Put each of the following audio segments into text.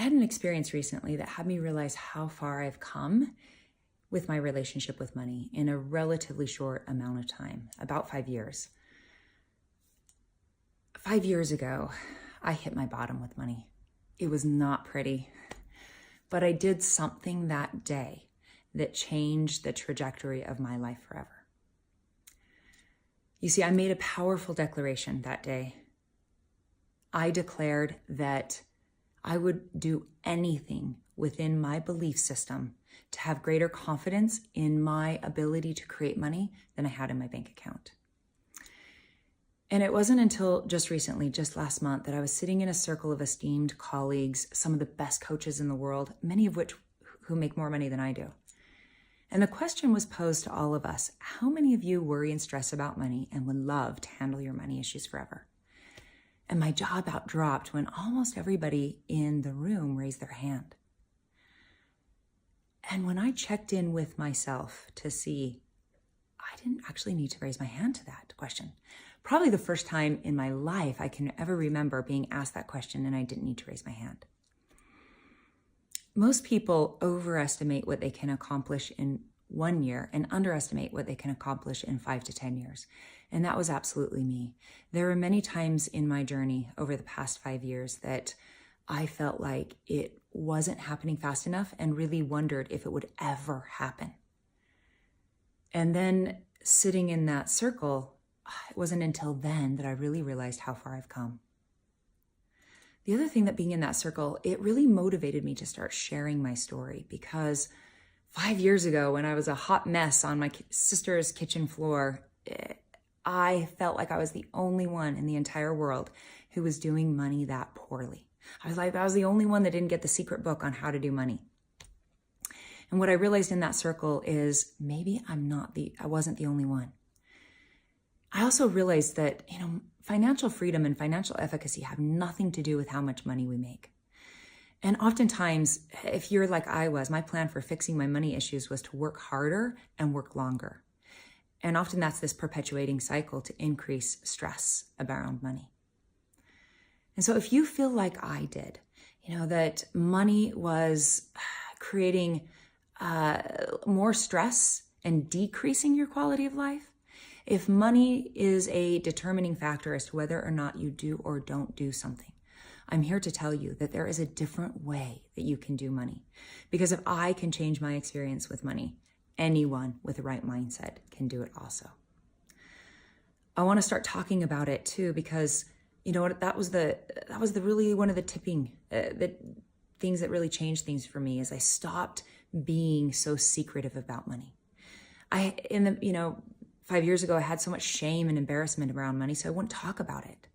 I had an experience recently that had me realize how far I've come with my relationship with money in a relatively short amount of time, about 5 years. 5 years ago, I hit my bottom with money. It was not pretty, but I did something that day that changed the trajectory of my life forever. You see, I made a powerful declaration that day. I declared that I would do anything within my belief system to have greater confidence in my ability to create money than I had in my bank account. And it wasn't until just recently, just last month, that I was sitting in a circle of esteemed colleagues, some of the best coaches in the world, many of which who make more money than I do. And the question was posed to all of us: how many of you worry and stress about money and would love to handle your money issues forever? And my jaw about dropped when almost everybody in the room raised their hand. And when I checked in with myself to see, I didn't actually need to raise my hand to that question. Probably the first time in my life I can ever remember being asked that question and I didn't need to raise my hand. Most people overestimate what they can accomplish in 1 year and underestimate what they can accomplish in 5 to 10 years. And that was absolutely me. There were many times in my journey over the past 5 years that I felt like it wasn't happening fast enough and really wondered if it would ever happen. And then sitting in that circle, it wasn't until then that I really realized how far I've come. The other thing that being in that circle, it really motivated me to start sharing my story, because 5 years ago when I was a hot mess on my sister's kitchen floor, I felt like I was the only one in the entire world who was doing money that poorly. I was the only one that didn't get the secret book on how to do money. And what I realized in that circle is maybe I wasn't the only one. I also realized that, financial freedom and financial efficacy have nothing to do with how much money we make. And oftentimes, if you're like I was, my plan for fixing my money issues was to work harder and work longer. And often that's this perpetuating cycle to increase stress around money. And so if you feel like I did, that money was creating more stress and decreasing your quality of life, if money is a determining factor as to whether or not you do or don't do something, I'm here to tell you that there is a different way that you can do money. Because if I can change my experience with money, anyone with the right mindset can do it also. I want to start talking about it too, because that was really one of the things that really changed things for me, is I stopped being so secretive about money. 5 years ago, I had so much shame and embarrassment around money, so I wouldn't talk about it.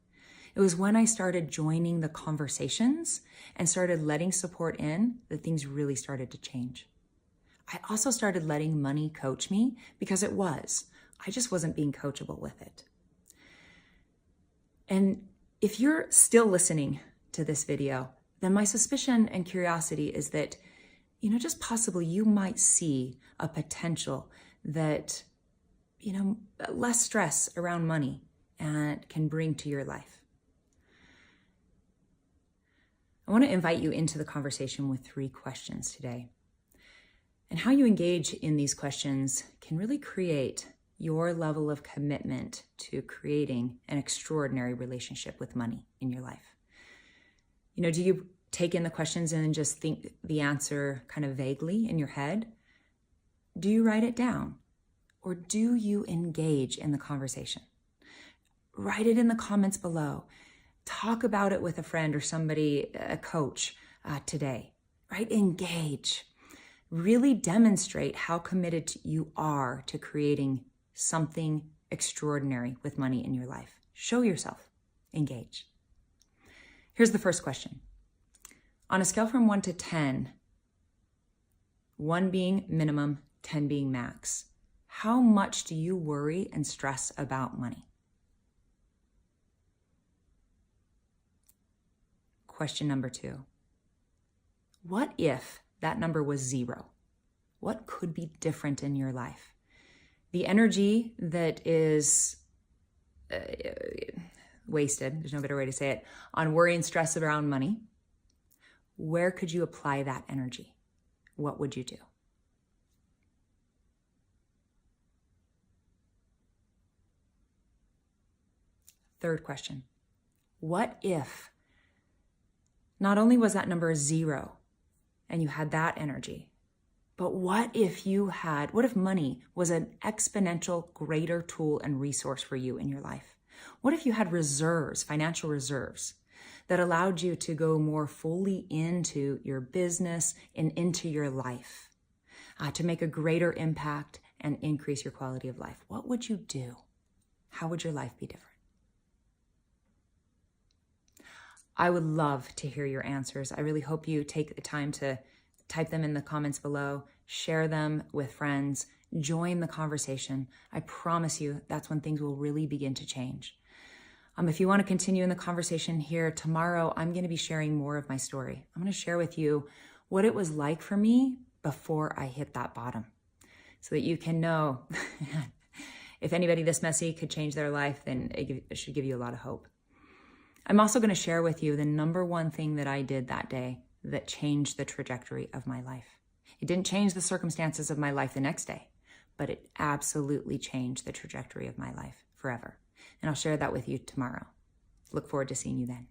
It was when I started joining the conversations and started letting support in that things really started to change. I also started letting money coach me, because I just wasn't being coachable with it. And if you're still listening to this video, then my suspicion and curiosity is that, just possibly you might see a potential that, less stress around money and can bring to your life. I want to invite you into the conversation with 3 questions today. And how you engage in these questions can really create your level of commitment to creating an extraordinary relationship with money in your life. Do you take in the questions and then just think the answer kind of vaguely in your head? Do you write it down? Or do you engage in the conversation? Write it in the comments below. Talk about it with a friend or somebody, a coach today, right? Engage. Really demonstrate how committed you are to creating something extraordinary with money in your life. Show yourself. Engage. Here's the first question. On a scale from 1 to 10, 1 being minimum, 10 being max, how much do you worry and stress about money? Question number 2. What if that number was 0? What could be different in your life? The energy that is wasted, there's no better way to say it, on worry and stress around money, where could you apply that energy? What would you do? Third question, what if not only was that number 0 and you had that energy, but what if money was an exponential greater tool and resource for you in your life? What if you had reserves, financial reserves, that allowed you to go more fully into your business and into your life, to make a greater impact and increase your quality of life? What would you do? How would your life be different? I would love to hear your answers. I really hope you take the time to type them in the comments below, share them with friends, join the conversation. I promise you that's when things will really begin to change. If you want to continue in the conversation here, tomorrow I'm going to be sharing more of my story. I'm going to share with you what it was like for me before I hit that bottom, so that you can know if anybody this messy could change their life, then it should give you a lot of hope. I'm also going to share with you the number one thing that I did that day that changed the trajectory of my life. It didn't change the circumstances of my life the next day, but it absolutely changed the trajectory of my life forever. And I'll share that with you tomorrow. Look forward to seeing you then.